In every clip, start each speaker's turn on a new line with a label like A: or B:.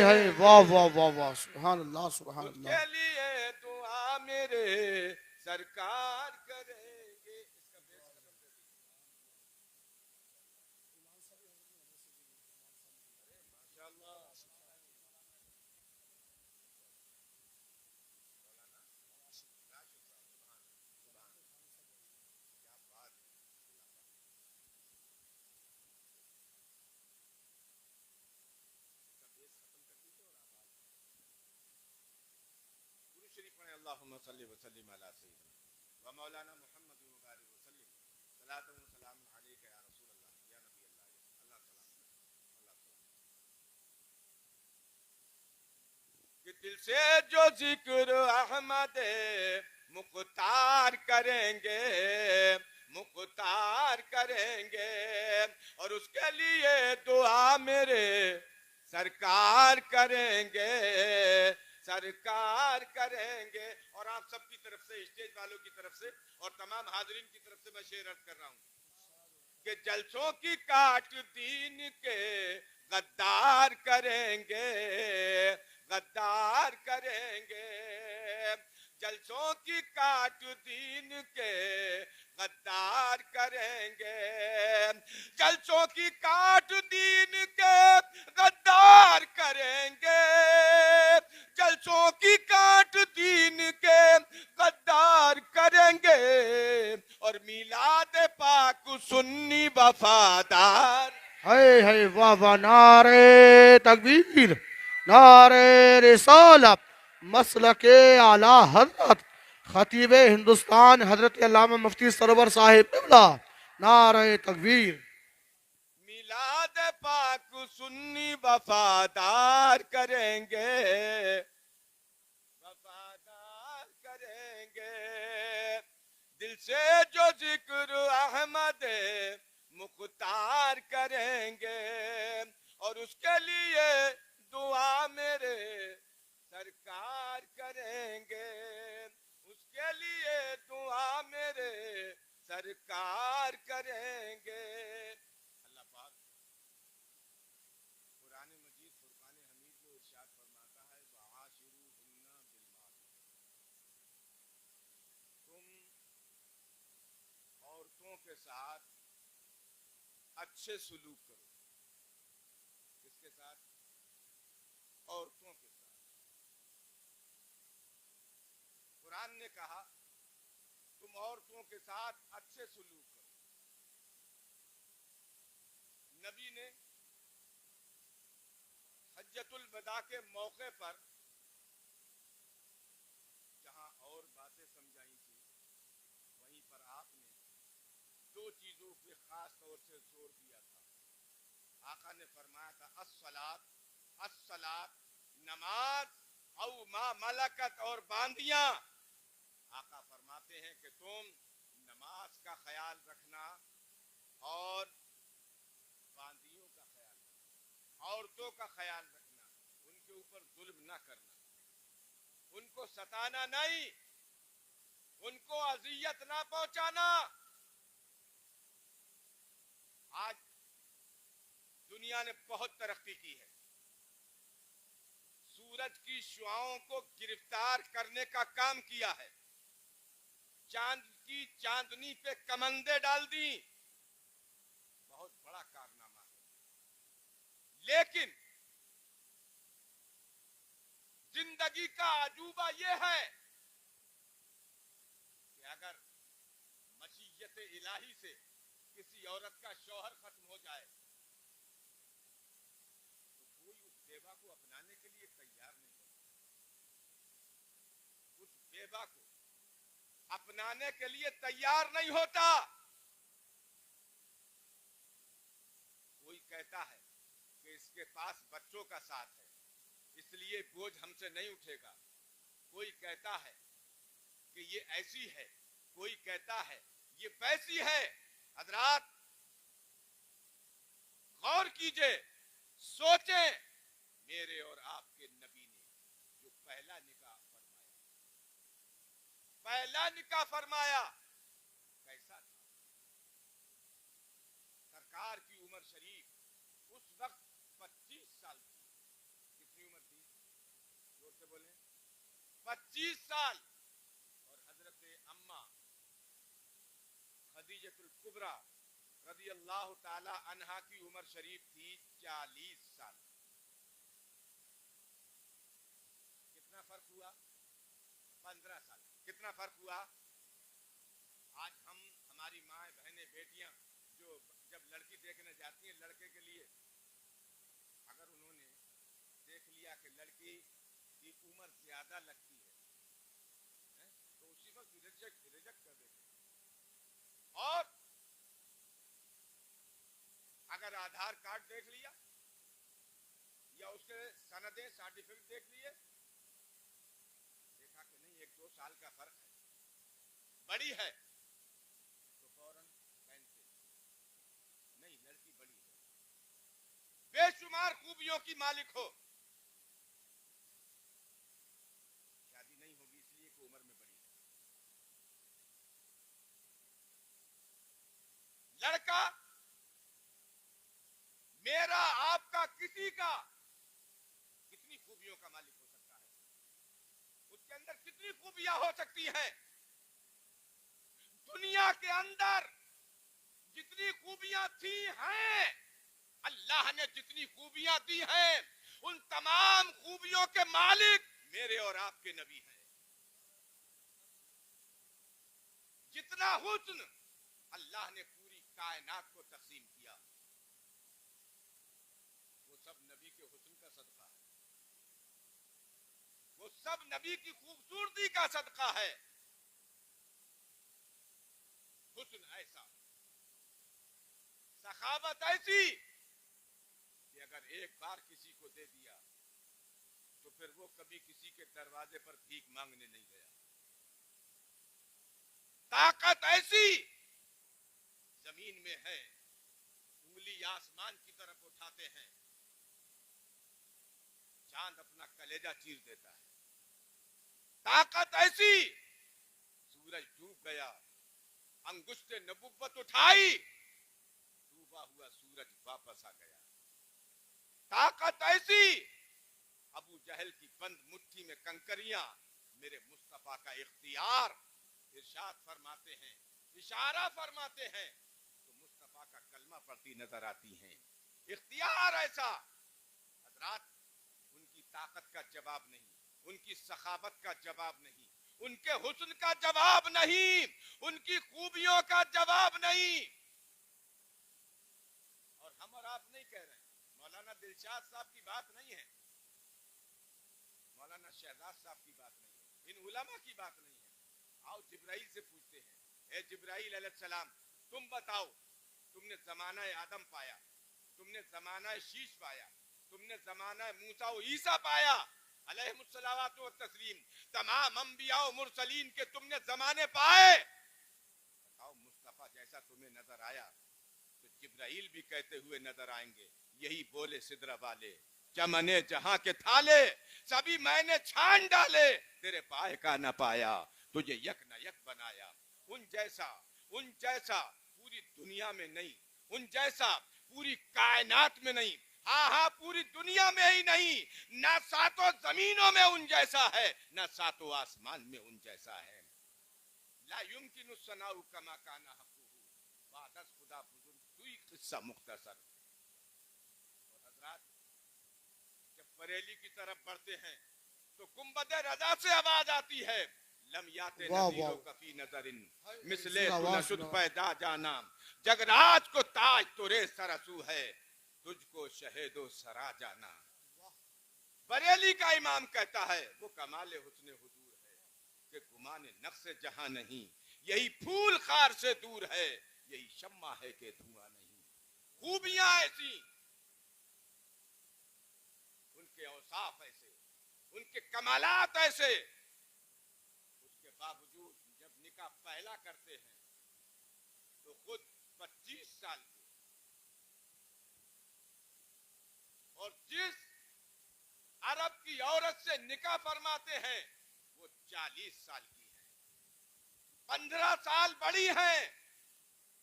A: ہائے واہ واہ واہ واہ سبحان اللہ سبحان
B: اس
A: اللہ.
B: کے لیے دعا میرے سرکار کریں گے. اس کا بیس ختم کر دیجیے. ماشاءاللہ. درود شریف پڑھیں. اللہم صلی وسلم علی سیدنا و مولانا محمد مبارک وسلم. صلاۃ و سلام علیک یا رسول اللہ یا نبی اللہ. اللہ سلام. اللہ سلام. کہ دل سے جو ذکر احمد مختار کریں گے، مختار کریں گے، اور اس کے لیے دعا میرے سرکار کریں گے، سرکار کریں گے. اور آپ سب کی طرف سے، اسٹیج والوں کی طرف سے اور تمام حاضرین کی طرف سے میں شعر عرض کر رہا ہوں کہ جلسوں کی کاٹ دین کے غدار کریں گے، غدار کریں گے. جلسوں کی کاٹ دین کے غدار کریں گے، جلسوں کی کاٹ دین کے غدار کریں گے، جلسوں کی کاٹ دین کے غدار کریں گے. اور میلاد پاک سنی وفادار.
A: ہائے ہائے واہ واہ نعرہ تکبیر نعرہ رسالت مسلک اعلی حضرت خطیب ہندوستان حضرت علامہ مفتی سرور صاحب قبلہ نعرہ تکبیر.
B: میلاد پاک سنی وفادار کریں گے، وفادار کریں گے. دل سے جو ذکر احمد مختار کریں گے، اور اس کے لیے دعا میرے سرکار کریں گے، اس کے لیے دعا میرے سرکار کریں گے. اللہ پاک قرآن مجید فرقان حمید میں ارشاد فرماتا ہے وَعَاشِرُوهُنَّ بِالْمَعْرُوفِ. تم عورتوں کے ساتھ اچھے سلوک کرو. کس کے ساتھ؟ عورتوں کے ساتھ. قرآن نے کہا تم عورتوں کے ساتھ اچھے سلوک کرو. نبی نے حجۃ الوداع کے موقع پر جہاں اور باتیں سمجھائی تھی، وہیں پر آپ نے دو چیزوں پہ خاص طور سے زور دیا تھا. آقا نے فرمایا تھا الصلاۃ، الصلاۃ، نماز، او ما ملکت، اور باندیاں. آقا فرماتے ہیں کہ تم نماز کا خیال رکھنا اور باندیوں کا خیال رکھنا، عورتوں کا خیال رکھنا، ان کے اوپر ظلم نہ کرنا، ان کو ستانا نہیں، ان کو اذیت نہ پہنچانا. آج دنیا نے بہت ترقی کی ہے. سورج کی شعاؤں کو گرفتار کرنے کا کام کیا ہے، چاند کی چاندنی پہ کمندیں ڈال دی. بہت بڑا کارنامہ ہے. لیکن زندگی کا عجوبہ یہ ہے کہ اگر مشیت الہی سے کسی عورت کا شوہر ختم ہو جائے تو کوئی اس بیوہ کو اپنانے کے لیے تیار نہیں ہوتا. اس بیوہ کو اپنانے کے لیے تیار نہیں ہوتا. کوئی کہتا ہے کہ اس کے پاس بچوں کا ساتھ ہے اس لیے بوجھ ہم سے نہیں اٹھے گا. کوئی کہتا ہے کہ یہ ایسی ہے، کوئی کہتا ہے یہ ویسی ہے. حضرات غور کیجئے، سوچیں. میرے اور آپ کے نبی نے جو پہلا نکاح فرمایا، پہلا نکاح فرمایا، کیسا تھا؟ سرکار کی عمر شریف اس وقت 25 سال تھی. کتنی عمر سے بولیں 25 سال. اور حضرت اما خدیجۃ الکبریٰ رضی اللہ تعالی عنہا کی عمر شریف تھی 40 سال. کتنا فرق ہوا؟ 15 سال. کتنا فرق ہوا؟ آج ہماری مائیں بہنیں بیٹیاں جو جب لڑکی دیکھنے جاتی ہیں لڑکے کے لیے، اگر انہوں نے دیکھ لیا کہ لڑکی کی عمر زیادہ لگتی ہے تو اسی وقت ریجیکٹ کر دیتے ہیں. اور اگر آدھار کارڈ دیکھ لیا یا اس کے سندیں سرٹیفکیٹ دیکھ لیے، دیکھا کہ نہیں 1-2 سال کا فرق ہے، بڑی ہے، تو فوراً کہتے نہیں لڑکی بڑی ہے. بے شمار خوبیوں کی مالک ہو، شادی نہیں ہوگی اس لیے کہ عمر میں بڑی ہے. لڑکا میرا آپ کا کسی کا کتنی خوبیوں کا مالک ہو سکتا ہے، اس کے اندر کتنی خوبیاں ہو سکتی ہیں. دنیا کے اندر جتنی خوبیاں تھی ہیں، اللہ نے جتنی خوبیاں دی ہیں ان تمام خوبیوں کے مالک میرے اور آپ کے نبی ہیں. جتنا حسن اللہ نے پوری کائنات کو تقسیم کیا وہ سب نبی کے حسن کا صدقہ ہے، وہ سب نبی کی خوبصورتی کا صدقہ ہے. حسن ایسا، سخاوت ایسی کہ اگر ایک بار کسی کو دے دیا تو پھر وہ کبھی کسی کے دروازے پر بھیک مانگنے نہیں گیا. طاقت ایسی زمین میں ہے، انگلی آسمان کی طرف اٹھاتے ہیں چاند اپنا کلیجہ چیر دیتا ہے. طاقت ایسی سورج ڈوب گیا، انگشت نبوت اٹھائی، ڈوبا ہوا سورج واپس آ گیا. طاقت ایسی ابو جہل کی بند مٹھی میں کنکریاں میرے مصطفیٰ کا اختیار. ارشاد فرماتے ہیں، اشارہ فرماتے ہیں تو مصطفیٰ کا کلمہ پڑھتی نظر آتی ہیں. اختیار ایسا. حضرات ان کی طاقت کا جواب نہیں، ان کی سخاوت کا جواب نہیں، ان کے حسن کا جواب نہیں، ان کی خوبیوں کا جواب نہیں. اور ہم اور آپ نہیں کہہ رہے ہیں، مولانا دلشاد صاحب کی بات نہیں ہے، مولانا شہزاد صاحب کی بات نہیں ہے، ان علماء کی بات نہیں ہے. آؤ جبرائیل سے پوچھتے ہیں، اے جبرائیل علیہ السلام تم بتاؤ، تم نے زمانہ آدم پایا، تم نے زمانہ شیش پایا، تم نے زمانہ موسیٰ و عیسیٰ پایا علیہم الصلوات والتسلیم، تمام انبیاء و مرسلین کے تم نے زمانے پائے. بتاؤ مصطفیٰ جیسا تمہیں نظر آیا تو جبرائیل بھی کہتے ہوئے نظر آئیں گے، یہی بولے سدرہ والے چمنے جہاں کے تھالے سبھی میں نے چھان ڈالے، تیرے پائے کا نہ پایا، تجھے یک نہ یک بنایا. ان جیسا پوری دنیا میں نہیں، ان جیسا پوری کائنات میں نہیں، ہاں پوری دنیا میں ہی نہیں، نہ ساتوں زمینوں میں ان جیسا ہے، نہ ساتوں آسمان میں ان جیسا ہے. لا يمكن الثناء كما كان حقه بعد از خدا بزرگ دوئی قصہ مختصر. اور حضرات جب بریلی کی طرف بڑھتے ہیں تو گنبد رضا سے آواز آتی ہے، لم یات نذیر کفی نظر مثل تو نشد پیدا جانا، جگراج کو تاج تورے سرسو ہے، تجھ کو شہید و سرا جانا. بریلی کا امام کہتا ہے وہ کمال حسن حضور ہے کہ گمان نقص جہاں نہیں، یہی پھول خار سے دور ہے، یہی شمع ہے کہ دھواں نہیں. خوبیاں ایسی، ان کے اوصاف ایسے، ان کے کمالات ایسے، اس کے باوجود جب نکاح پہلا کرتے ہیں تو خود 25 سال کے، اور جس عرب کی عورت سے نکاح فرماتے ہیں وہ 40 سال کی ہے، 15 سال بڑی ہیں،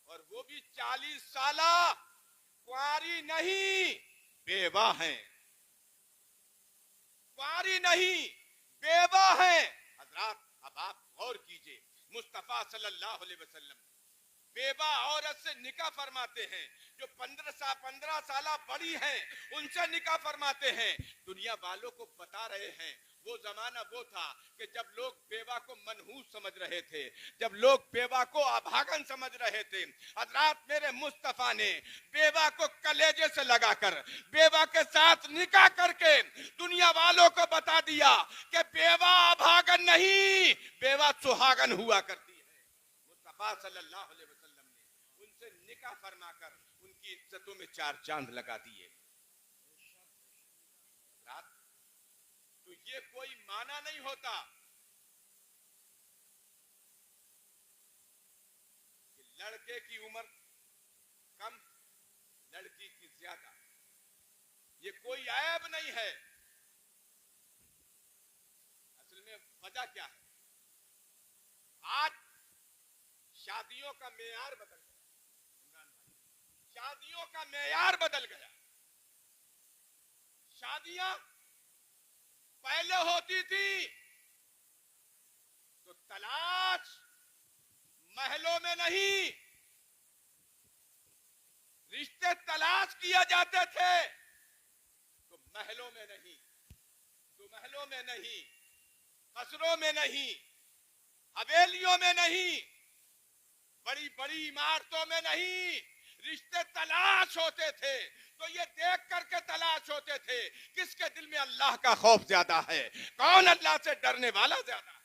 B: اور وہ بھی 40 سالہ کنواری نہیں بیوہ ہیں. کنواری نہیں بیوہ ہیں. حضرات اب آپ غور کیجئے, مصطفیٰ صلی اللہ علیہ وسلم بیوہ عورت سے نکاح فرماتے ہیں, جو 15 سالہ بڑی ہیں ان سے نکاح فرماتے ہیں. دنیا والوں کو بتا رہے ہیں وہ زمانہ وہ تھا کہ جب لوگ بیوہ کو منحوس سمجھ رہے تھے, جب لوگ بیوہ کو ابھاگن سمجھ رہے تھے. حضرات میرے مصطفیٰ نے بیوہ کو کلیجے سے لگا کر, بیوہ کے ساتھ نکاح کر کے دنیا والوں کو بتا دیا کہ بیوہ ابھاگن نہیں, بیوہ سہاگن ہوا کرتی ہے. مصطفیٰ صلی اللہ علیہ وسلم نے ان سے نکاح فرما کر ان کی عزتوں میں 4 چاند لگا دیے. تو یہ کوئی معنی نہیں ہوتا کہ لڑکے کی عمر کم لڑکی کی زیادہ, یہ کوئی عیب نہیں ہے. اصل میں وجہ کیا ہے؟ آج شادیوں کا معیار بدل گیا. شادیوں کا معیار بدل گیا. شادیاں پہلے ہوتی تھی تو تلاش محلوں میں نہیں, رشتے تلاش کیا جاتے تھے تو محلوں میں نہیں, تو محلوں میں نہیں, قصروں میں نہیں, حویلیوں میں نہیں, بڑی بڑی عمارتوں میں نہیں, رشتے تلاش ہوتے تھے. تو یہ دیکھ کر کے تلاش ہوتے تھے کس کے دل میں اللہ کا خوف زیادہ ہے, کون اللہ سے ڈرنے والا زیادہ ہے.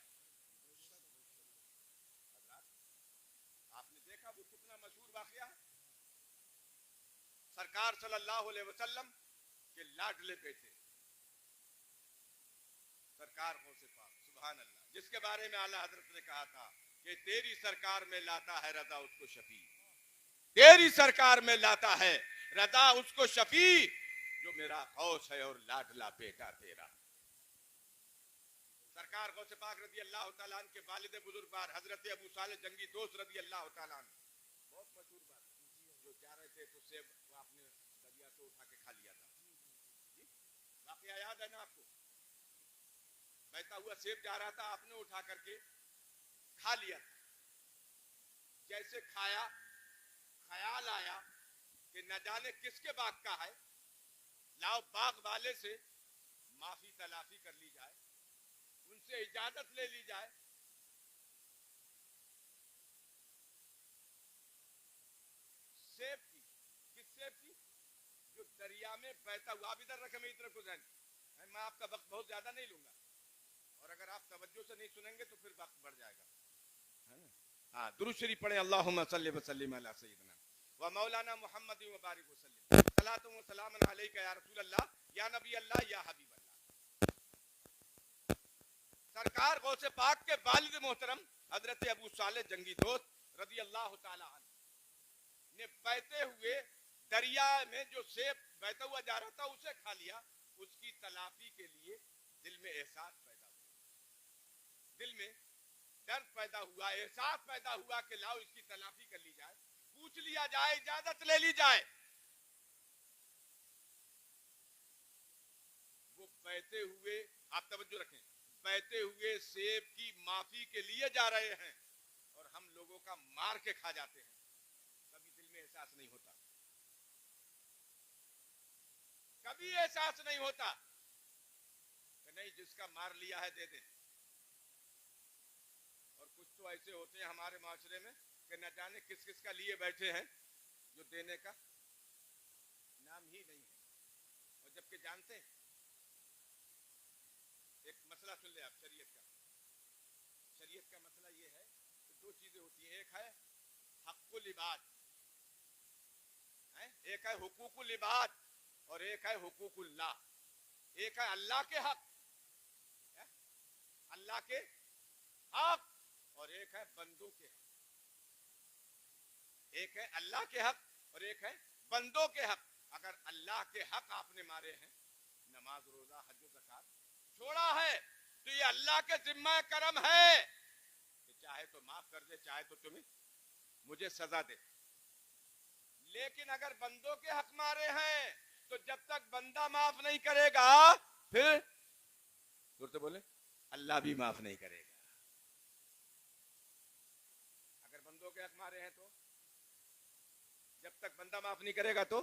B: آپ نے دیکھا وہ کتنا مشہور واقعہ ہے. سرکار صلی اللہ علیہ وسلم کے لاڈلے بیٹے سرکار غوث پاک سبحان اللہ, جس کے بارے میں اعلیٰ حضرت نے کہا تھا کہ تیری سرکار میں لاتا ہے رضا اس کو شفیع, تیری سرکار میں لاتا ہے رضا اس کو شفیع, جو میرا غوث ہے اور لاڈلا بیٹا تیرا. سرکار غوث پاک رضی اللہ تعالیٰ عنہ کے والد بزرگوار حضرت ابو صالح جنگی دوست رضی اللہ تعالیٰ عنہ, بہت مشہور بات, جو جا رہے تھے تو سیب وہ آپ نے دریا سے اٹھا کے کھا لیا تھا. واقعہ یاد ہے نا آپ کو؟ بہتا ہوا سیب جا رہا تھا, آپ نے اٹھا کر کے کھا لیا تھا. جیسے کھایا خیال آیا کہ نہ جانے کس کے باغ کا ہے, لاؤ باغ والے سے معافی تلافی کر لی جائے, ان سے اجازت لے لی جائے. سیب کی, کس سیب کی؟ جو دریا میں بہتا ہوا. آپ ادھر رکھیں, میں ادھر کو ذہن, میں آپ کا وقت بہت زیادہ نہیں لوں گا, اور اگر آپ توجہ سے نہیں سنیں گے تو پھر وقت بڑھ جائے گا. ہاں, درود شریف پڑھیں, اللہم صلی وسلم علی سیدنا و مولانا محمد و بارک وسلم, صلاۃ و سلام علیک یا رسول اللہ, یا نبی اللہ, یا حبیب اللہ. سرکار غوث پاک کے والد محترم حضرت ابو صالح جنگی دوست رضی اللہ تعالی عنہ نے بہتے ہوئے دریا میں جو سیب بہتا ہوا جا رہا تھا اسے کھا لیا. اس کی تلافی کے لیے دل میں احساس پیدا ہوا, دل میں درد پیدا ہوا, احساس پیدا ہوا کہ لاؤ اس کی تلافی کر لی جائے, پوچھ لیا جائے, اجازت لے لی جائے. وہ بہتے ہوئے, آپ توجہ رکھیں, بہتے ہوئے سیب کی معافی کے لیے جا رہے ہیں اور ہم لوگوں کا مار کے کھا جاتے ہیں. کبھی دل میں احساس نہیں ہوتا, کبھی احساس نہیں ہوتا کہ نہیں جس کا مار لیا ہے دے دیں. اور کچھ تو ایسے ہوتے ہیں ہمارے معاشرے میں کہ نہ جانے کس کس کا لیے بیٹھے ہیں جو دینے کا نام ہی نہیں ہے. اور جبکہ جانتے ہیں, ایک مسئلہ سن لیں آپ شریعت کا. شریعت کا مسئلہ یہ ہے کہ 2 چیزیں ہوتی ہیں, ایک ہے حق العباد, ایک ہے حقوق العباد, اور ایک ہے حقوق اللہ. ایک ہے اللہ کے حق, اللہ کے حق, اور ایک ہے بندوں کے حق. ایک ہے اللہ کے حق اور ایک ہے بندوں کے حق. اگر اللہ کے حق آپ نے مارے ہیں, نماز روزہ حج و زکات چھوڑا ہے, تو یہ اللہ کے ذمہ کرم ہے کہ چاہے تو معاف کر دے, چاہے تو تمہیں مجھے سزا دے. لیکن اگر بندوں کے حق مارے ہیں تو جب تک بندہ معاف نہیں کرے گا, پھر بولے اللہ بھی معاف نہیں کرے گا. اگر بندوں کے حق مارے ہیں تو جب تک بندہ معاف نہیں کرے گا تو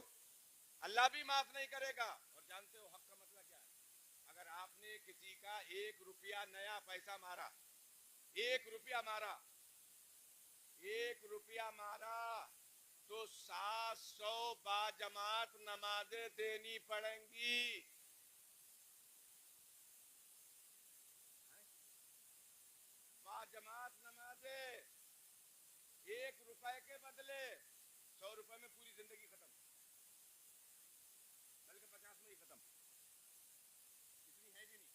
B: اللہ بھی معاف نہیں کرے گا. اور جانتے ہو حق کا مسئلہ کیا ہے؟ اگر آپ نے کسی کا 1 روپیہ نیا پیسہ مارا, 1 روپیہ مارا, 1 روپیہ مارا, تو 700 باجماعت نمازیں دینی پڑیں گی. باجماعت نمازیں 1 روپے کے بدلے 100 روپے میں پوری زندگی ختم, بلکہ 50 میں ہی ختم. اتنی ہے بھی نہیں.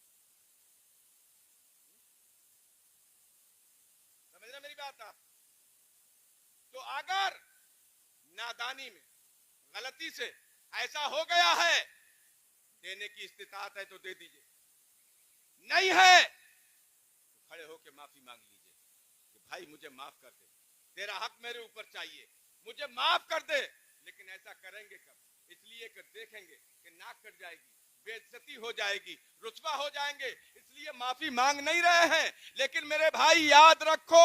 B: سمجھ رہے میری بات آپ؟ تو اگر نادانی میں غلطی سے ایسا ہو گیا ہے, دینے کی استطاعت ہے تو دے دیجئے, نہیں ہے تو کھڑے ہو کے معافی مانگ لیجئے کہ بھائی مجھے معاف کر دے, تیرا حق میرے اوپر چاہیے, مجھے معاف کر دے. لیکن ایسا کریں گے کب؟ اس لیے کہ دیکھیں گے کہ ناک کٹ جائے گی, بے عزتی ہو جائے گی, رسوا ہو جائیں گے, اس لیے معافی مانگ نہیں رہے ہیں. لیکن میرے بھائی یاد رکھو,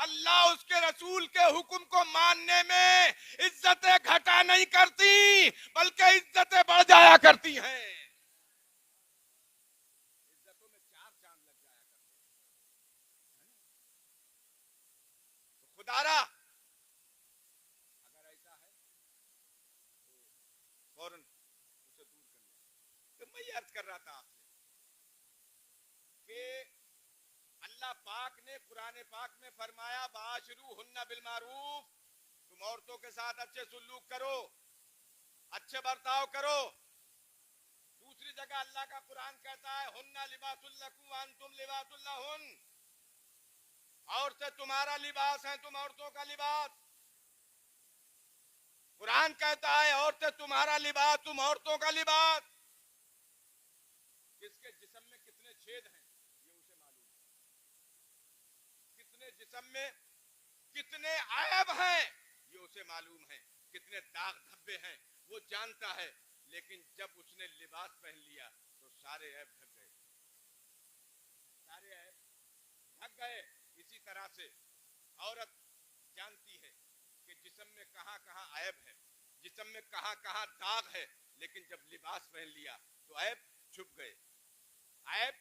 B: اللہ اس کے رسول کے حکم کو ماننے میں عزتیں گھٹا نہیں کرتی بلکہ عزتیں بڑھ جایا کرتی ہیں. عزتوں میں 4 چاند لگ جایا کرتے ہیں. تو خدا را اگر ایسا ہے تو فوراً اسے دور کر لیں. تو میں یہ عرض کر رہا تھا آپ سے کہ اللہ پاک نے قرآن پاک میں فرمایا باشروہن بالمعروف, تم عورتوں کے ساتھ اچھے سلوک کرو, اچھے برتاؤ کرو. دوسری جگہ اللہ کا قرآن کہتا ہے ہن لباس لکم وانتم لباس لہن, عورتیں تمہارا لباس ہیں, تم عورتوں کا لباس. قرآن کہتا ہے عورتیں تمہارا لباس, تم عورتوں کا لباس. کس کے جسم میں کتنے چھید ہیں یہ اسے معلوم ہے, کتنے جسم میں کتنے عیب ہیں یہ اسے معلوم ہے, کتنے داغ دھبے ہیں وہ جانتا ہے. لیکن جب اس نے لباس پہن لیا تو سارے عیب ڈھک گئے, سارے عیب ڈھک گئے. اسی طرح سے عورت جانتی ہے کہ جسم میں کہاں کہاں عیب ہے, جسم میں کہاں کہاں داغ ہے, لیکن جب لباس پہن لیا تو عیب چھپ گئے, عیب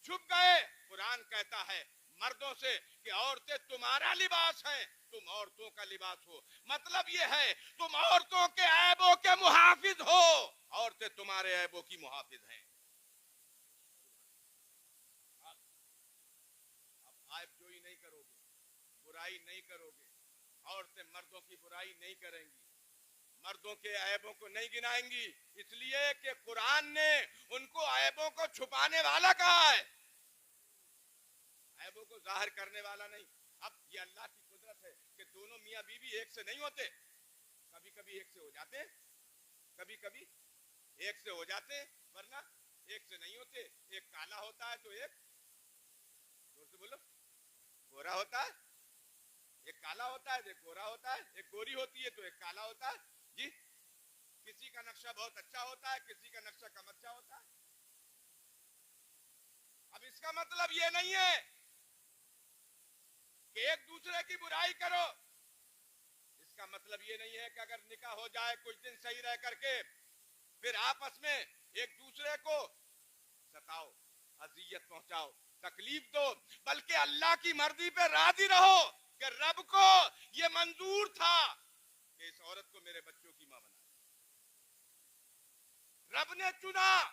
B: چھپ گئے. قرآن کہتا ہے مردوں سے کہ عورتیں تمہارا لباس ہیں, تم عورتوں کا لباس ہو. مطلب یہ ہے تم عورتوں کے عیبوں کے محافظ ہو, عورتیں تمہارے عیبوں کی محافظ ہیں. اب عیب جوئی نہیں کرو گے, برائی نہیں کرو گے, عورتیں مردوں کی برائی نہیں کریں گی, مردوں کے عیبوں کو نہیں گنائیں گی, اس لیے کہ قرآن نے ان کو عیبوں کو چھپانے والا کہا ہے, عیبوں کو ظاہر کرنے والا نہیں. اب یہ اللہ کی قدرت ہے کہ دونوں میاں بیوی ایک سے نہیں ہوتے, کبھی کبھی ایک سے ہو جاتے, کبھی کبھی ایک سے ہو جاتے, ورنہ ایک سے نہیں ہوتے. ایک کالا ہوتا ہے تو ایک زور سے بولو گورا ہوتا ہے, ایک کالا ہوتا ہے ایک گورا ہوتا ہے, ایک گوری ہوتی ہے تو ایک کالا ہوتا ہے. جی کسی کا نقشہ بہت اچھا ہوتا ہے, کسی کا نقشہ کم اچھا ہوتا ہے. اب اس کا مطلب یہ نہیں ہے کہ ایک دوسرے کی برائی کرو, اس کا مطلب یہ نہیں ہے کہ اگر نکاح ہو جائے کچھ دن صحیح رہ کر کے پھر آپس میں ایک دوسرے کو ستاؤ, اذیت پہنچاؤ, تکلیف دو, بلکہ اللہ کی مرضی پہ راضی رہو کہ رب کو یہ منظور تھا کہ اس عورت کو میرے بچوں کی ماں بنا. رب نے چنا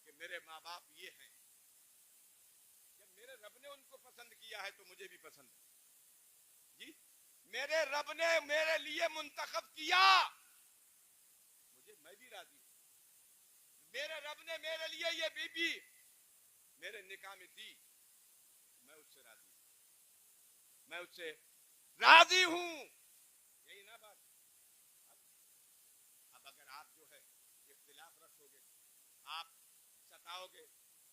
B: کہ میرے ماں باپ یہ ہیں, جب میرے رب نے ان کو پسند کیا ہے تو مجھے بھی پسند ہے. جی میرے رب نے میرے لیے منتخب کیا, میں بھی راضی ہوں. میرے رب نے میرے لیے یہ بی بی میرے نکاح میں دی, میں اس سے راضی ہوں, میں اس سے راضی ہوں. یہی نا بات. اب اگر آپ جو ہے اختلاف رکھو گے, آپ ستاؤ گے,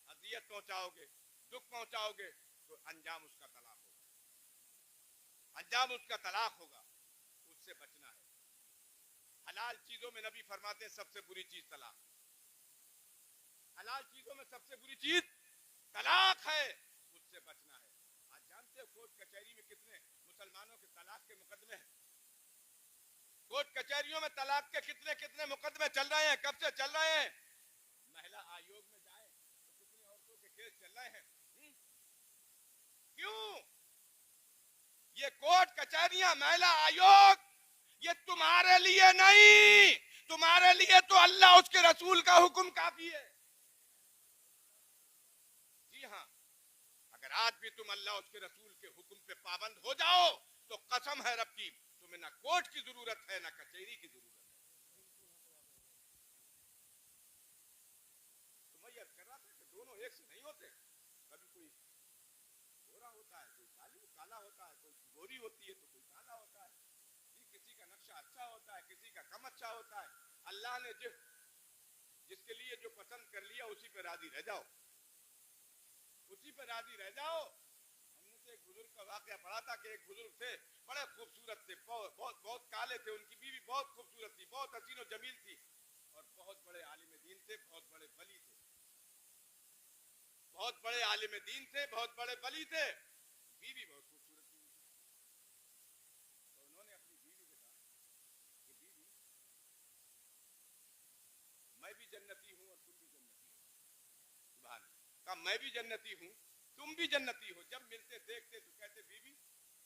B: اذیت پہنچاؤ گے, دکھ پہنچاؤ گے, تو انجام اس کا طلاق ہوگا, انجام اس کا طلاق ہوگا. اس سے بچنا ہے. حلال چیزوں میں نبی فرماتے ہیں سب سے بری چیز طلاق. حلال چیزوں میں سب سے بری چیز طلاق ہے اس سے بچنا ہے. آج جانتے ہو کورٹ کچہری میں کتنے مسلمانوں کے طلاق کے مقدمے ہیں؟ کورٹ کچہریوں میں طلاق کے کتنے مقدمے چل رہے ہیں؟ کب سے چل رہے ہیں؟ مہیلا آیوگ میں جائیں تو کتنی عورتوں کے کیس چل رہے ہیں. کیوں؟ یہ کورٹ کچہریاں، مہیلا آیوگ، یہ تمہارے لیے نہیں، تمہارے لیے تو اللہ اس کے رسول کا حکم کافی ہے. جی ہاں، اگر آج بھی تم اللہ اس کے رسول کے حکم پہ پابند ہو جاؤ تو قسم ہے رب کی، تمہیں نہ کورٹ کی ضرورت ہے نہ کچہری کی ضرورت ہے. تو میں یہ کر رہا تھا کہ دونوں ایک سے نہیں ہوتے. کبھی کوئی گورا ہوتا ہے، کوئی کالا ہوتا ہے، کوئی گوری ہوتی ہے تو کوئی کالا ہوتا ہے. کسی کا نقشہ اچھا ہوتا ہے، کسی کا کم اچھا ہوتا ہے. اللہ نے جس کے لیے جو پسند کر لیا اسی پہ راضی رہ جاؤ، اسی پہ راضی رہ جاؤ. ہم نے تو ایک بزرگ کا واقعہ پڑھا تھا کہ ایک بزرگ تھے، بڑے خوبصورت تھے، بہت کالے تھے، ان کی بیوی بہت خوبصورت تھی، بہت حسین و جمیل تھی، اور بہت بڑے عالم دین تھے، بہت بڑے ولی تھے. بہت بڑے عالم دین تھے، بہت بڑے ولی تھے، بیوی بہت خوبصورت تھی. تو انہوں نے اپنی بیوی سے کہا کہ بیوی، میں بھی جنتی ہوں اور تم بھی جنتی ہو. سبحان اللہ. کہا میں بھی جنتی ہوں، تم بھی جنتی ہو. جب ملتے دیکھتے تو کہتے بیوی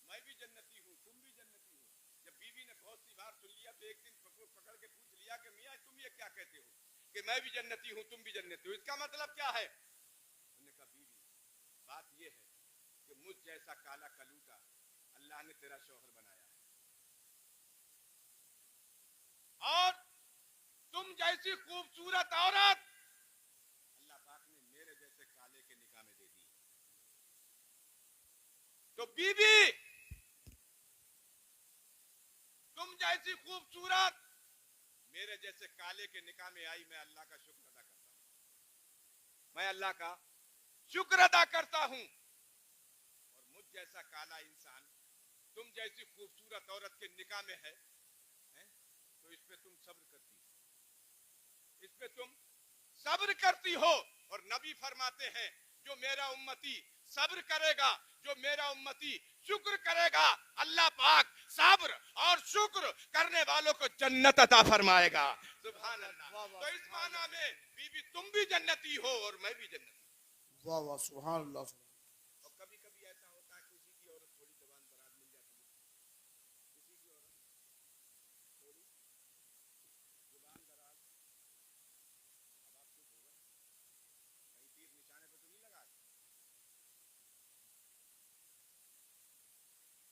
B: میں بھی جنتی ہوں، تم بھی جنتی ہو. جب بیوی نے بہت سی بار سن لیا تو ایک دن پکڑ کے پوچھ لیا کہ میاں تم یہ کیا کہتے ہو کہ میں بھی جنتی ہوں تم بھی جنتی ہو، اس کا مطلب کیا ہے؟ انہوں نے کہا بیوی بات یہ ہے کہ مجھ جیسا کالا کلوٹا اللہ نے تیرا شوہر بنایا ہے، اور تم جیسی خوبصورت عورت اللہ پاک نے میرے جیسے کالے کے نکاح میں دے دی. تو بیوی تم جیسی خوبصورت میرے جیسے کالے کے نکاح میں آئی، میں اللہ کا شکر ادا کرتا ہوں، میں اللہ کا شکر ادا کرتا ہوں. اور مجھ جیسا کالا انسان تم جیسی خوبصورت عورت کے نکاح میں ہے تو اس پہ تم صبر کرتی ہو، اس پہ تم صبر کرتی ہو. اور نبی فرماتے ہیں جو میرا امتی صبر کرے گا، جو میرا امتی شکر کرے گا، اللہ پاک صبر اور شکر کرنے والوں کو جنت عطا فرمائے گا. سبحان اللہ. تو اس معنی میں بیوی تم بھی جنتی ہو اور میں بھی جنتی ہوں.
A: واہ واہ، سبحان اللہ.
B: اور کبھی کبھی ایسا ہوتا ہے کسی کی عورت تھوڑی زبان دراز مل جاتی ہے، کسی کی عورت تھوڑی زبان دراز. اب آپ چپ ہو گئے، کہیں تیر نشانے پہ تو نہیں لگا.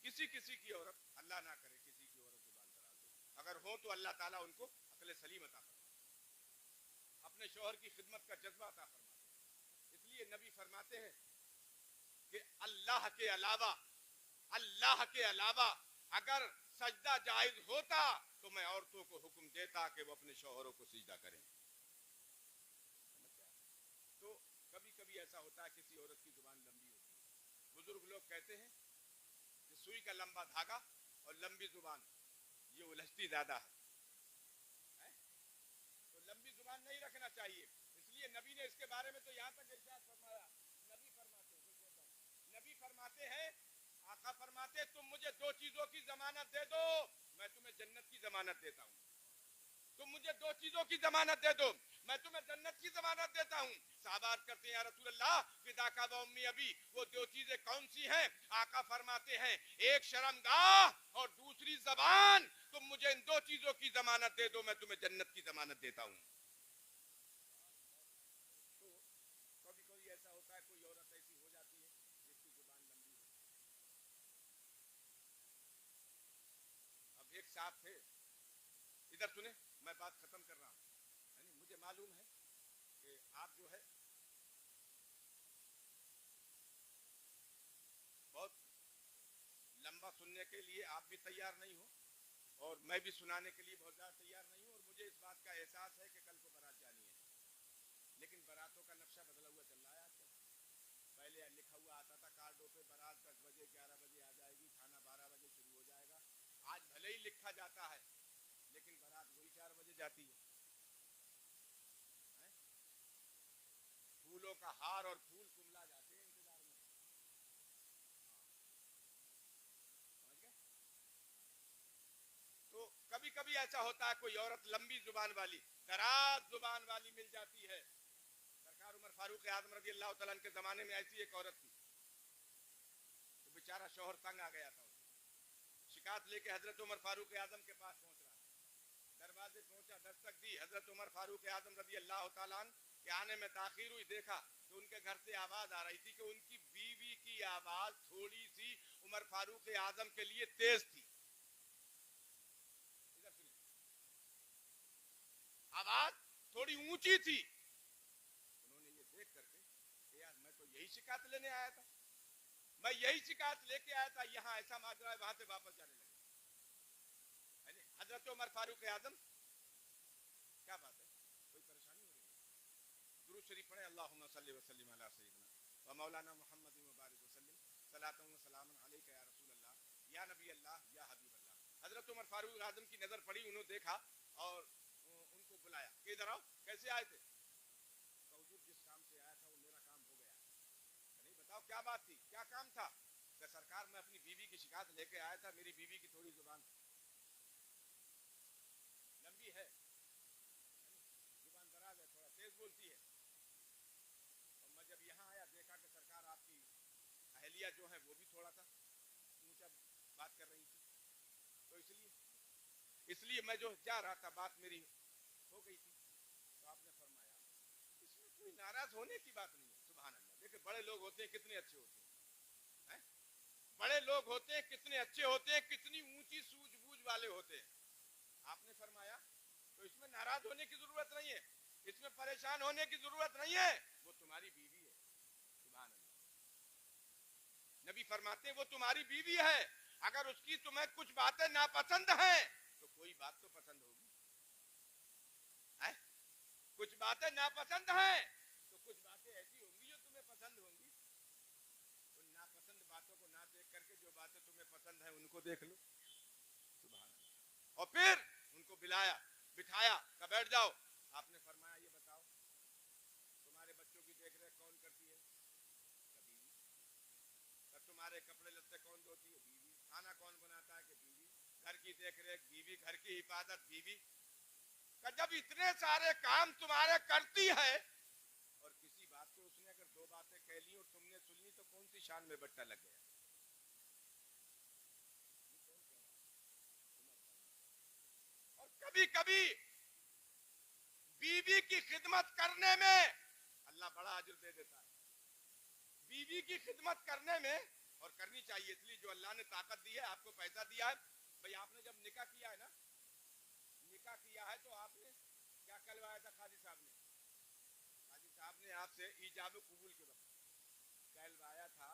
B: کسی کی عورت، اللہ نہ کرے کسی کی عورت زبان دراز ہو، اگر ہو تو اللہ تعالیٰ ان کو عقل سلیم عطا فرمائے، اپنے شوہر کی خدمت کا جذبہ عطا فرمائے. اس لیے نبی فرماتے ہیں کہ اللہ کے علاوہ اگر سجدہ جائز ہوتا تو میں عورتوں کو حکم دیتا کہ وہ اپنے شوہروں کو سجدہ کریں. تو کبھی کبھی ایسا ہوتا ہے کسی عورت کی زبان لمبی ہوتی ہے. بزرگ لوگ کہتے ہیں کہ سوئی کا لمبا دھاگا اور لمبی زبان یہ الجھتی زیادہ ہے، تو لمبی زبان نہیں رکھنا چاہیے. اس لیے نبی نے اس کے بارے میں تو یہاں تک ارشاد فرمایا. نبی فرماتے ہیں، آقا فرماتے ہیں تم مجھے دو چیزوں کی ضمانت دے دو میں تمہیں جنت کی ضمانت دیتا ہوں. تم مجھے دو چیزوں کی ضمانت دے دو میں تمہیں جنت کی ضمانت دیتا ہوں. صحابہ عرض کرتے ہیں یا رسول اللہ فداک و امی ابی، وہ دو چیزیں کون سی ہیں؟ آقا فرماتے ہیں ایک شرمگاہ اور دوسری زبان. تم مجھے ان دو چیزوں کی ضمانت دے دو میں تمہیں جنت کی ضمانت دیتا ہوں. تو کبھی کبھی ایسا ہوتا ہے کوئی عورت ایسی ہو جاتی ہے جس کی زبان لمبی ہوتی ہے. اب ایک صاحب تھے، ادھر سنیں میں بات ختم کر رہا ہوں. یعنی مجھے معلوم ہے کہ آپ جو ہے بہت لمبا سننے کے لیے آپ بھی تیار نہیں ہو اور میں بھی سنانے کے لیے بہت زیادہ تیار نہیں ہوں. اور مجھے اس بات کا احساس ہے کہ کل کو بارات جانی ہے، لیکن باراتوں کا نقشہ بدلا ہوا چل رہا ہے آج کل. پہلے لکھا ہوا آتا تھا کارڈوں پہ بارات 10 بجے 11 بجے آ جائے گی، کھانا 12 بجے شروع ہو جائے گا. آج بھلے ہی لکھا جاتا ہے لیکن بارات وہی 4 بجے جاتی ہے. پھولوں کا ہار اور پھول کملا جاتے ہیں انتظار میں. سمجھ گئے؟ تو کبھی کبھی ایسا ہوتا ہے کوئی عورت لمبی زبان والی دراز زبان والی مل جاتی ہے. سرکار عمر فاروق اعظم رضی اللہ تعالیٰ عنہ کے زمانے میں ایسی ایک عورت تھی تو بیچارہ شوہر تنگ آ گیا تھا. شکایت لے کے حضرت عمر فاروق اعظم کے پاس پہنچ رہا. دروازے پہنچا, دستک دی. حضرت عمر فاروق اعظم رضی اللہ تعالیٰ عنہ کے آنے میں تاخیر ہوئی. دیکھا تو ان کے گھر سے آواز آ رہی تھی کہ ان کی بیوی کی آواز تھوڑی سی عمر فاروق اعظم کے لیے تیز تھی. ادھر سنیں, آواز تھوڑی اونچی تھی. انہوں نے یہ دیکھ کر کے کہ یار میں تو یہی شکایت لینے آیا تھا, میں یہی شکایت لے کے آیا تھا, یہاں ایسا ماجرا ہے, وہاں سے واپس جانے لگے. حضرت عمر فاروق اعظم, کیا بات ہے, کوئی پریشانی ہو رہی ہے؟ درود شریف پڑھیں, اللہم صلی وسلم علی سیدنا و مولانا محمد مبارک وسلم صلاۃ و سلام علیک یا رسول اللہ یا نبی اللہ یا حبیب اللہ. حضرت عمر فاروق اعظم کی نظر پڑی, انہوں دیکھا اور ان کو بلایا کہ ادھر آؤ. کیسے آئے تھے؟ کہ حضور جس کام سے آیا تھا وہ میرا کام ہو گیا. نہیں بتاؤ کیا بات تھی, کیا کام تھا؟ کہ سرکار میں اپنی بیوی کی شکایت لے کے آیا تھا, میری بیوی کی تھوڑی زبان لمبی ہے, زبان دراز ہے, تھوڑا تیز بولتی ہے. اور میں جب یہاں آیا دیکھا کہ سرکار آپ کی اہلیہ جو ہے وہ بھی تھوڑا سا اونچا بات کر رہی تھی, تو اس لیے میں جو جا رہا تھا بات میری ہو گئی تھی. تو آپ نے فرمایا اس میں کوئی ناراض ہونے کی بات نہیں ہے. سبحان اللہ. دیکھیں بڑے لوگ ہوتے ہیں کتنے اچھے ہوتے ہیں, بڑے لوگ ہوتے ہیں کتنے اچھے ہوتے ہیں, کتنی اونچی سوجھ بوجھ والے ہوتے ہیں. آپ نے فرمایا تو اس میں ناراض ہونے کی ضرورت نہیں ہے, اس میں پریشان ہونے کی ضرورت نہیں ہے, وہ تمہاری بیوی ہے. سبحان اللہ. نبی فرماتے ہیں وہ تمہاری بیوی ہے, اگر اس کی تمہیں کچھ باتیں ناپسند ہیں تو کوئی بات تو پسند ہوگی. کچھ باتیں ناپسند ہیں تو کچھ باتیں ایسی ہوں گی جو تمہیں پسند ہوں گی. ان ناپسند باتوں کو نہ دیکھ کر کے جو باتیں تمہیں پسند ہیں ان کو دیکھ لو. سبحان اللہ. اور پھر ان کو بلایا, بٹھایا, کہ بیٹھ جاؤ. آپ نے فرمایا یہ بتاؤ تمہارے بچوں کی دیکھ ریکھ کون کرتی ہے؟ بیوی. تمہارے کپڑے لتے کون دھوتی ہے؟ بیوی. کھانا کون بناتا ہے؟ کہ بیوی. گھر کی دیکھ ریکھ بیوی, گھر کی حفاظت بیوی. کہ جب اتنے سارے کام تمہارے کرتی ہے اور کسی بات کو اس نے اگر دو باتیں کہہ لی اور تم نے سن لی تو کون سی شان میں بٹا لگ گیا؟ اور کبھی کبھی بیوی کی خدمت کرنے میں اللہ بڑا اجر دے دیتا ہے. بیوی کی خدمت کرنے میں, اور کرنی چاہیے, اس لیے جو اللہ نے طاقت دی ہے, آپ کو پیسہ دیا ہے. بھئی آپ نے جب نکاح کیا ہے نا, نکاح کیا ہے تو آپ نے کیا کہلوایا تھا قاضی صاحب نے؟ قاضی صاحب نے آپ سے ایجاب قبول کے وقت کہلوایا تھا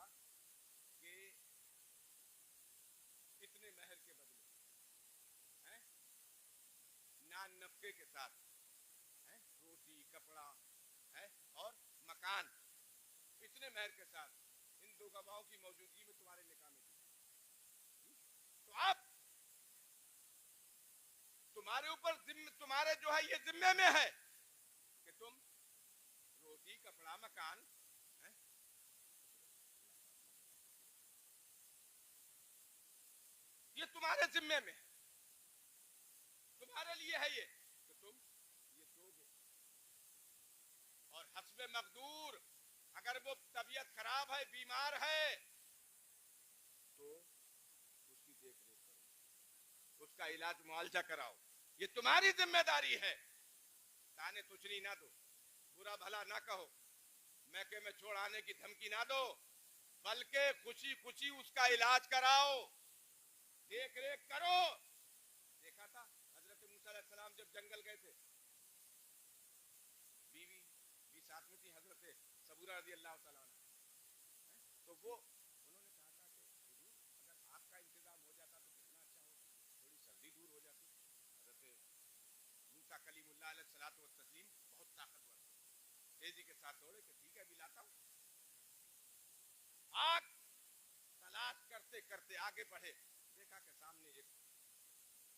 B: کہ اتنے مہر کے بدلے نان نفقے کے ساتھ روٹی, کپڑا اور مکان, اتنے مہر کے ساتھ ان دو گواہوں کی موجودگی میں تمہارے نکاح میں دی. تو آپ تمہارے اوپر تمہارے جو ہے یہ ذمے میں ہے کہ تم روٹی, کپڑا, مکان یہ تمہارے ذمے میں ہے, تمہارے لیے ہے یہ کہ تم یہ دو گے. اور حسب مقدور اگر وہ طبیعت خراب ہے, بیمار ہے, تو اس کی دیکھ ریکھ کرو, اس کا علاج معالجہ کراؤ. یہ تمہاری ذمہ داری ہے. تانے تچنی نہ دو, برا بھلا نہ کہو, میکے میں چھوڑ آنے کی دھمکی نہ دو, بلکہ خوشی خوشی اس کا علاج کراؤ, دیکھ ریکھ کرو. دیکھا تھا حضرت موسیٰ علیہ السلام جب جنگل گئے تھے, بیوی بھی ساتھ میں تھی, حضرت صبورہ رضی اللہ تعالیٰ عنہ, تو وہ انہوں نے کہا تھا کہ حضور اگر آپ کا انتظام ہو جاتا تو کتنا اچھا ہوتا, تھوڑی سردی دور ہو جاتی. حضرت موسیٰ کلیم اللہ علیہ الصلوۃ والتسلیم بہت طاقتور تھے, تیزی کے ساتھ دوڑے کہ ٹھیک ہے ابھی لاتا ہوں. آگ تلاش کرتے کرتے آگے بڑھے, دیکھا کہ سامنے ایک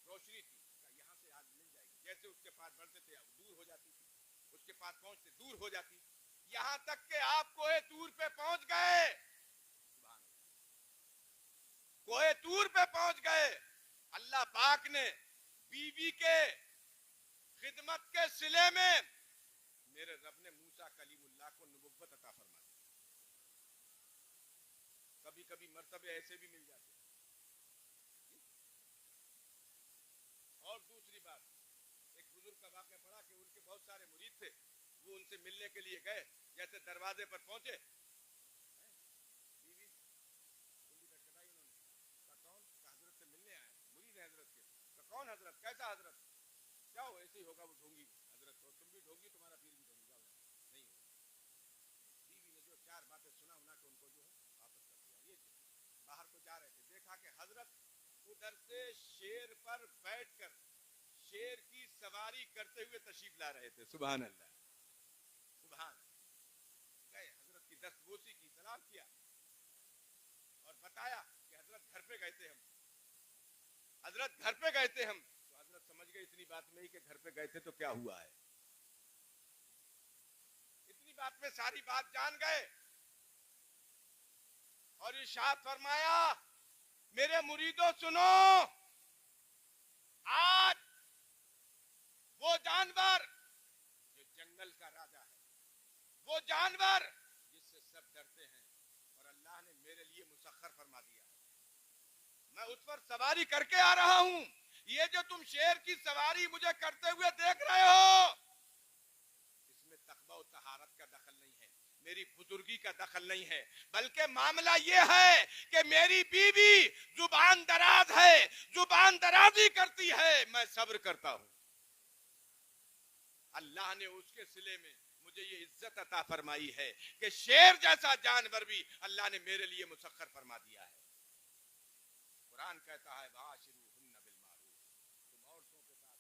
B: روشنی تھی, یہاں سے آگ مل جائے گی. جیسے اس کے پاس بڑھتے تھے دور ہو جاتی تھی, اس کے پاس پہنچتے دور ہو جاتی. یہاں تک کہ آپ کوہ طور پہ پہنچ گئے، کوہ طور پہ پہنچ گئے، اللہ پاک نے بیوی کے خدمت کے صلے میں میرے رب نے موسیٰ کلیم اللہ کو نبوت عطا فرما دی۔ کبھی کبھی مرتبے ایسے بھی مل جاتے ہیں۔ اور دوسری بات، ایک بزرگ کا واقعہ پڑھا کہ ان کے بہت سارے مرید تھے، وہ ان سے ملنے کے لیے گئے، جیسے دروازے پر پہنچے، بیوی کلی کٹکھٹائی، انہوں نے کہا کون؟ کہ حضرت سے ملنے آئے، مرید ہیں حضرت کے۔ کہا کون حضرت؟ کیسا حضرت؟ کیا ہو؟ ایسے ہی ہوگا، وہ ڈھونگی حضرت ہو، تم بھی ڈھونگی، تمہارا پیر بھی ڈھونگی، جاؤ نہیں ہوگا۔ بیوی نے جو چار باتیں سنا ہونا کہ ان کو جو ہے واپس کر دیا۔ یہ باہر کو جا رہے تھے، دیکھا کہ حضرت ادھر سے شیر پر بیٹھ کر شیر کی سواری کرتے ہوئے تشریف لا رہے تھے۔ سبحان اللہ، سبحان اللہ۔ گئے، حضرت کی دستبوسی کی، سلام کیا اور بتایا کہ حضرت گھر پہ گئے تھے ہم، حضرت گھر پہ گئے تھے ہم۔ تو حضرت سمجھ گئے اتنی بات میں ہی کہ گھر پہ گئے تھے تو کیا ہوا ہے، اتنی بات میں ساری بات جان گئے اور ارشاد فرمایا میرے مریدوں سنو، آج وہ جانور جو جنگل کا راجا ہے، وہ جانور جس سے سب ڈرتے ہیں اور اللہ نے میرے لیے مسخر فرما دیا ہے، میں اس پر سواری کر کے آ رہا ہوں۔ یہ جو تم شیر کی سواری مجھے کرتے ہوئے دیکھ رہے ہو، اس میں تقوی و طہارت کا دخل نہیں ہے، میری بزرگی کا دخل نہیں ہے، بلکہ معاملہ یہ ہے کہ میری بیوی زبان دراز ہے، زبان درازی کرتی ہے، میں صبر کرتا ہوں۔ اللہ نے اس کے صلے میں مجھے یہ عزت عطا فرمائی ہے کہ شیر جیسا جانور بھی اللہ نے میرے لیے مسخر فرما دیا ہے۔ قرآن کہتا ہے وَعَاشِرُوهُنَّ بِالْمَعْرُوفِ، تم عورتوں کے ساتھ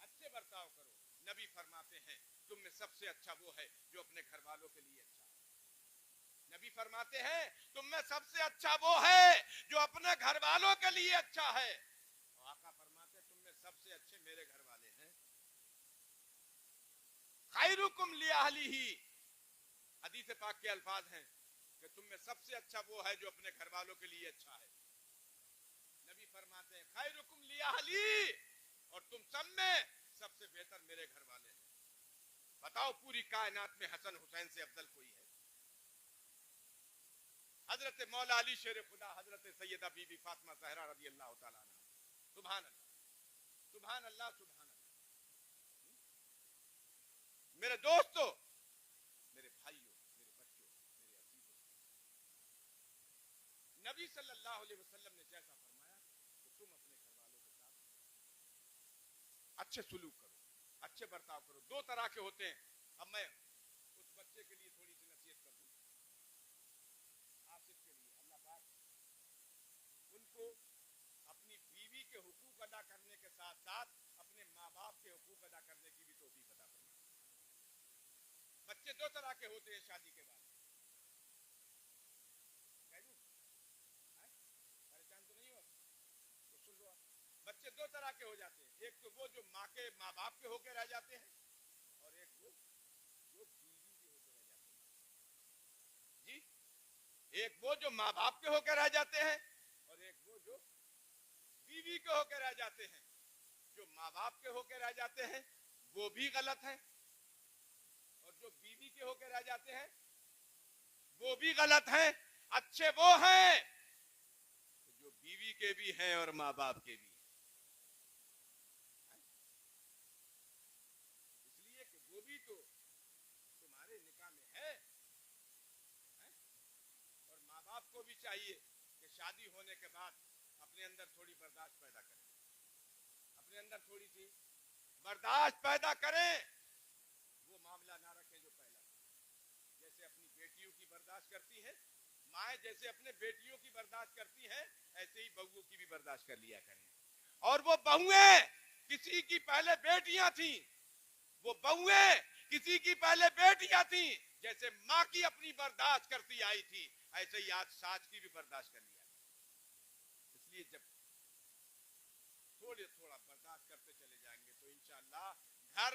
B: اچھے برتاؤ کرو۔ نبی فرماتے ہیں تم میں سب سے اچھا وہ ہے جو اپنے گھر والوں کے لیے اچھا ہے۔ نبی فرماتے ہیں تم میں سب سے اچھا وہ ہے جو اپنے گھر والوں کے لیے اچھا ہے۔ اور آقا فرماتے تم میں سب سے اچھے میرے گھر والے ہیں۔ خیرکم لأہلہ، حدیث پاک کے الفاظ ہیں کہ تم میں سب سے اچھا وہ ہے جو اپنے گھر والوں کے لیے اچھا ہے۔ نبی فرماتے ہیں خیرکم لأہلی، اور تم سب میں سب سے بہتر میرے گھر والے ہیں۔ بتاؤ پوری کائنات میں حسن حسین سے افضل کوئی ہے؟ حضرت مولا علی شیر خدا، حضرت سیدہ بی بی فاطمہ زہرا رضی اللہ تعالیٰ عنہ۔ سبحان اللہ، سبحان اللہ، سبحان اللہ۔ میرے دوستو، میرے بھائیوں، میرے بچوں، میرے عزیزوں، نبی صلی اللہ علیہ وسلم نے جیسا فرمایا کہ تم اپنے گھر والوں کے ساتھ اچھے سلوک کرو، اچھے برتاؤ کرو۔ دو طرح کے ہوتے ہیں۔ اب میں اس بچے کے لیے تھوڑی سی نصیحت کر دوں، آصف کے لیے، اللہ پاک ان کو اپنی بیوی کے حقوق ادا کرنے کے ساتھ ساتھ اپنے ماں باپ کے حقوق ادا کرنے کی بھی توفیق عطا فرمائے۔ بچے دو طرح کے ہوتے ہیں شادی کے بعد، کہہ دوں؟ پریشان تو نہیں ہو؟ تو سن لو، بچے دو طرح کے ہو جاتے ہیں، ایک تو وہ جو ماں باپ کے ہو کے رہ جاتے ہیں، اور ایک وہ جو بیوی کے ہو کے رہ جاتے ہیں۔ جی، ایک وہ جو ماں باپ کے ہو کے رہ جاتے ہیں اور ایک وہ جو بیوی کے ہو کے رہ جاتے ہیں۔ جو ماں باپ کے ہو کے رہ جاتے ہیں وہ بھی غلط ہیں، اور جو بیوی کے ہو کے رہ جاتے ہیں وہ بھی غلط ہیں۔ اچھے وہ ہیں جو بیوی کے بھی ہیں اور ماں باپ کے بھی ہیں، اس لیے کہ وہ بھی تو تمہارے نکاح میں ہے، اور ماں باپ کو بھی چاہیے کہ شادی ہونے کے بعد اپنے اندر تھوڑی برداشت پیدا کریں، اپنے اندر تھوڑی سی برداشت پیدا کریں، وہ معاملہ نہ رکھیں جو پہلا تھا۔ جیسے اپنی بیٹیوں کی برداشت کرتی ہیں مائیں، جیسے اپنے بیٹیوں کی برداشت کرتی ہیں، ایسے ہی بہوؤں کی بھی برداشت کر لیا کریں۔ اور وہ بہویں کسی کی پہلے بیٹیاں تھیں، وہ بہویں کسی کی پہلے بیٹیاں تھیں، جیسے ماں کی اپنی برداشت کرتی آئی تھی، ایسے ہی آج ساس کی بھی برداشت کر لیا کریں۔ اس لیے جب تھوڑا برداشت کرتے چلے جائیں گے تو انشاءاللہ گھر